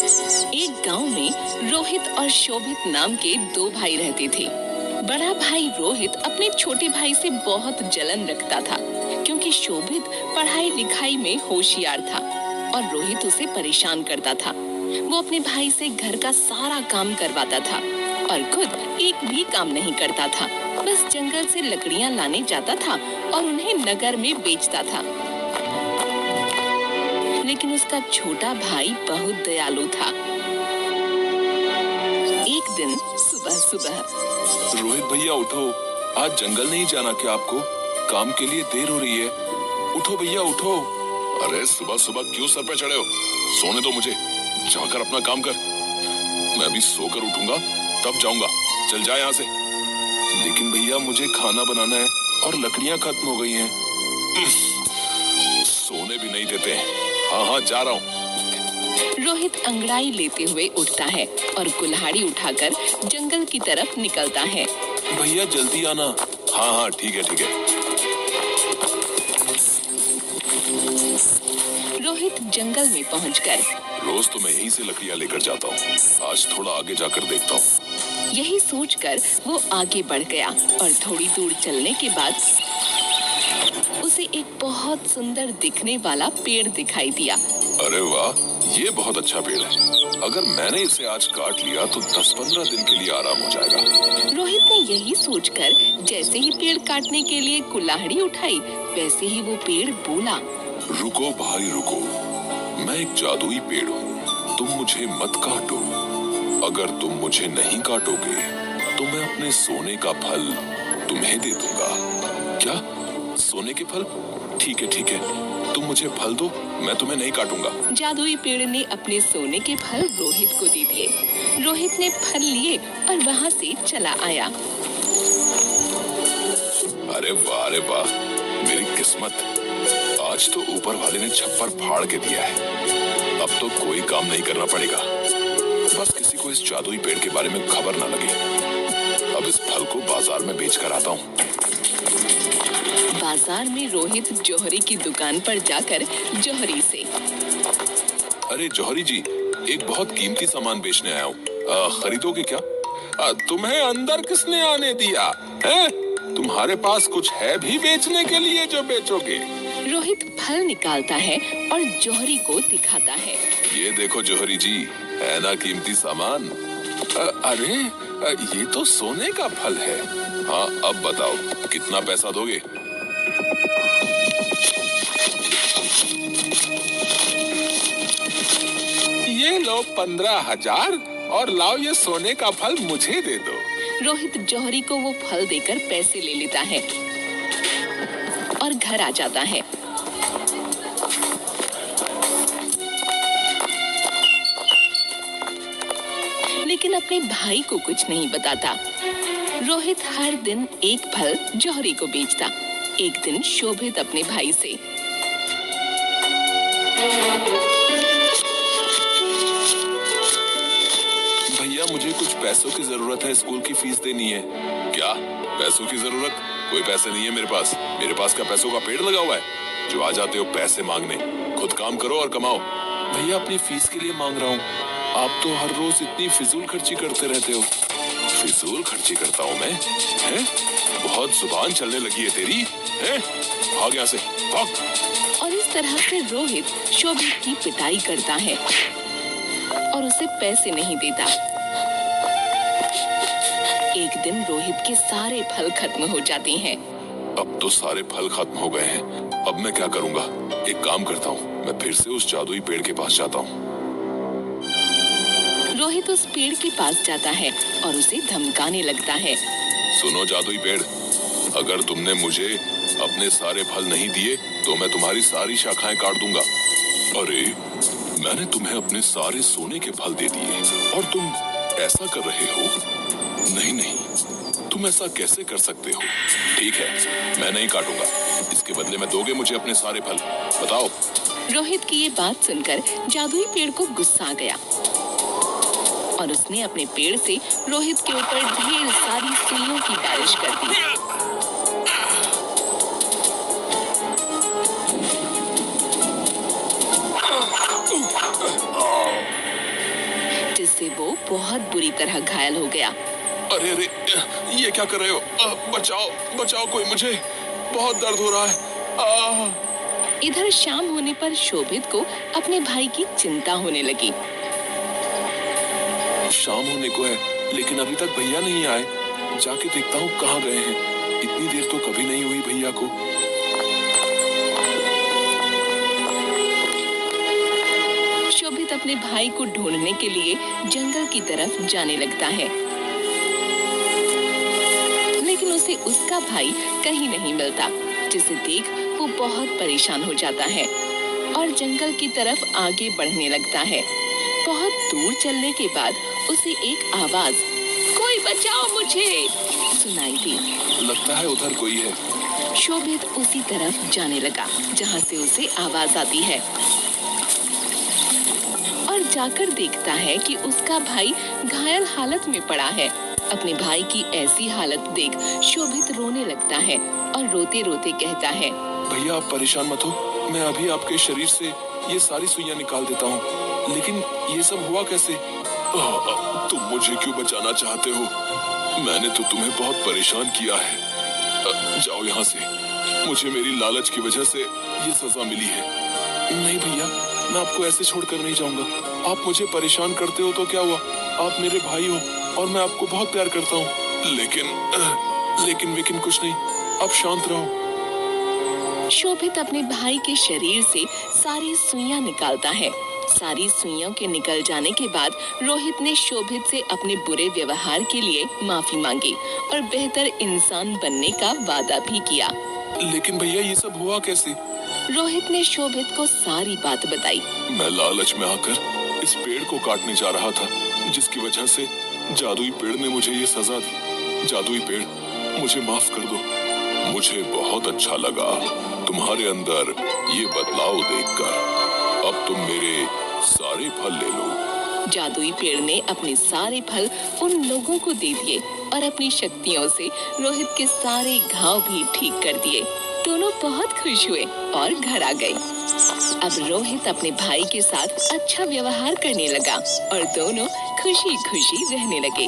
एक गांव में रोहित और शोभित नाम के दो भाई रहते थे। बड़ा भाई रोहित अपने छोटे भाई से बहुत जलन रखता था, क्योंकि शोभित पढ़ाई लिखाई में होशियार था और रोहित उसे परेशान करता था। वो अपने भाई से घर का सारा काम करवाता था और खुद एक भी काम नहीं करता था। बस जंगल से लकड़ियां लाने जाता था और उन्हें नगर में बेचता था। लेकिन उसका छोटा भाई बहुत दयालु था। एक दिन सुबह रोहित भैया उठो, आज जंगल नहीं जाना क्या आपको? काम के लिए देर हो रही है। उठो भैया उठो। अरे सुबह सुबह क्यों सर पे चढ़े हो? सोने दो मुझे, जाकर अपना काम कर। मैं भी सोकर उठूंगा तब जाऊंगा। चल जा यहाँ से। लेकिन भैया मुझे खाना बनाना है और लकड़ियाँ खत्म हो गई हैं। सोने भी नहीं देते हैं। हाँ जा रहा हूँ। रोहित अंगड़ाई लेते हुए उठता है और कुल्हाड़ी उठाकर जंगल की तरफ निकलता है। भैया जल्दी आना। हाँ ठीक है। रोहित जंगल में पहुंचकर रोज तो मैं यहीं से लकड़ियाँ लेकर जाता हूँ, आज थोड़ा आगे जाकर देखता हूँ। यही सोचकर वो आगे बढ़ गया और थोड़ी दूर चलने के बाद उसे एक बहुत सुंदर दिखने वाला पेड़ दिखाई दिया। अरे वाह, ये बहुत अच्छा पेड़ है। अगर मैंने इसे आज काट लिया तो 10-15 दिन के लिए आराम हो जाएगा। रोहित ने यही सोचकर जैसे ही पेड़ काटने के लिए कुल्हाड़ी उठाई, वैसे ही वो पेड़ बोला, रुको भाई रुको, मैं एक जादुई पेड़ हूँ, तुम मुझे मत काटो। अगर तुम मुझे नहीं काटोगे तो मैं अपने सोने का फल तुम्हें दे दूंगा। क्या? सोने के फल? ठीक है, तुम मुझे फल दो, मैं तुम्हें नहीं काटूंगा। जादुई पेड़ ने अपने सोने के फल रोहित को दे दिए। रोहित ने फल लिए और वहाँ से चला आया। अरे वाह, मेरी किस्मत, आज तो ऊपर वाले ने छप्पर फाड़ के दिया है। अब तो कोई काम नहीं करना पड़ेगा, बस किसी को इस जादुई पेड़ के बारे में खबर ना लगे। अब इस फल को बाजार में बेच कर आता हूँ। बाजार में रोहित जौहरी की दुकान पर जाकर जौहरी से, अरे जौहरी जी, एक बहुत कीमती सामान बेचने आया हूँ, खरीदोगे क्या? तुम्हें अंदर किसने आने दिया है? तुम्हारे पास कुछ है भी बेचने के लिए जो बेचोगे? रोहित फल निकालता है और जौहरी को दिखाता है। ये देखो जौहरी जी, है ना कीमती सामान? अरे ये तो सोने का फल है। हाँ अब बताओ कितना पैसा दोगे? ये लो 15,000 और लाओ ये सोने का फल मुझे दे दो। रोहित जौहरी को वो फल देकर पैसे ले लेता है और घर आ जाता है। लेकिन अपने भाई को कुछ नहीं बताता। रोहित हर दिन एक फल जौहरी को बेचता। एक दिन शोभित अपने भाई से, भैया मुझे कुछ पैसों की जरूरत है, स्कूल की फीस देनी है। क्या पैसों की जरूरत? कोई पैसे नहीं है मेरे पास। मेरे पास क्या पैसों का पेड़ लगा हुआ है जो आ जाते हो पैसे मांगने? खुद काम करो और कमाओ। भैया अपनी फीस के लिए मांग रहा हूँ, आप तो हर रोज इतनी फिजूल खर्ची करते रहते हो। फिजूल खर्ची करता हूँ मैं? हैं? बहुत जुबान चलने लगी है तेरी, हैं? भाग यहाँ से, भाग। और इस तरह से रोहित शोभित की पिटाई करता है और उसे पैसे नहीं देता। एक दिन रोहित के सारे फल खत्म हो जाते हैं। अब तो सारे फल खत्म हो गए हैं, अब मैं क्या करूँगा? एक काम करता हूँ, मैं फिर से उस जादुई पेड़ के पास जाता हूँ। रोहित उस पेड़ के पास जाता है और उसे धमकाने लगता है। सुनो जादुई पेड़, अगर तुमने मुझे अपने सारे फल नहीं दिए तो मैं तुम्हारी सारी शाखाएं काट दूंगा। अरे मैंने तुम्हें अपने सारे सोने के फल दे दिए और तुम ऐसा कर रहे हो? नहीं, तुम ऐसा कैसे कर सकते हो? ठीक है, मैं नहीं काटूंगा, इसके बदले में दोगे मुझे अपने सारे फल? बताओ। रोहित की ये बात सुनकर जादुई पेड़ को गुस्सा आ गया और उसने अपने पेड़ से रोहित के ऊपर ढेर सारी सुइयों की बारिश कर दी। जिससे वो बहुत बुरी तरह घायल हो गया। अरे अरे, ये क्या कर रहे हो? बचाओ बचाओ, कोई मुझे, बहुत दर्द हो रहा है। इधर शाम होने पर शोभित को अपने भाई की चिंता होने लगी। शाम होने को है, लेकिन अभी तक भैया नहीं आए। जाके देखता हूँ कहाँ गए हैं। इतनी देर तो कभी नहीं हुई भैया को। शोभित अपने भाई को ढूंढने के लिए जंगल की तरफ जाने लगता है, लेकिन उसे उसका भाई कहीं नहीं मिलता, जिसे देख वो बहुत परेशान हो जाता है और जंगल की तरफ आगे बढ़ने लगता है। बहुत दूर चलने के बाद उसे एक आवाज, कोई बचाओ मुझे, सुनाई दी। लगता है उधर कोई है। शोभित उसी तरफ जाने लगा जहाँ से उसे आवाज आती है और जाकर देखता है कि उसका भाई घायल हालत में पड़ा है। अपने भाई की ऐसी हालत देख शोभित रोने लगता है और रोते रोते कहता है, भैया आप परेशान मत हो, मैं अभी आपके शरीर से ये सारी सुइयां निकाल देता हूँ। लेकिन ये सब हुआ कैसे? तुम मुझे क्यों बचाना चाहते हो? मैंने तो तुम्हें बहुत परेशान किया है। जाओ यहाँ से, मुझे मेरी लालच की वजह से ये सजा मिली है। नहीं भैया, मैं आपको ऐसे छोड़कर नहीं जाऊंगा। आप मुझे परेशान करते हो तो क्या हुआ, आप मेरे भाई हो और मैं आपको बहुत प्यार करता हूँ। लेकिन कुछ नहीं, आप शांत रहो। शोभित अपने भाई के शरीर से सारी सुइयां निकालता है। सारी सुइयों के निकल जाने के बाद रोहित ने शोभित से अपने बुरे व्यवहार के लिए माफी मांगी और बेहतर इंसान बनने का वादा भी किया। लेकिन भैया ये सब हुआ कैसे? रोहित ने शोभित को सारी बात बताई। मैं लालच में आकर इस पेड़ को काटने जा रहा था, जिसकी वजह से जादुई पेड़ ने मुझे ये सजा दी। जादुई पेड़, मुझे माफ कर दो। मुझे बहुत अच्छा लगा तुम्हारे अंदर ये बदलाव देखकर। अब तुम मेरे सारे फल ले लो। जादुई पेड़ ने अपने सारे फल उन लोगों को दे दिए और अपनी शक्तियों से रोहित के सारे घाव भी ठीक कर दिए। दोनों बहुत खुश हुए और घर आ गए। अब रोहित अपने भाई के साथ अच्छा व्यवहार करने लगा और दोनों खुशी खुशी रहने लगे।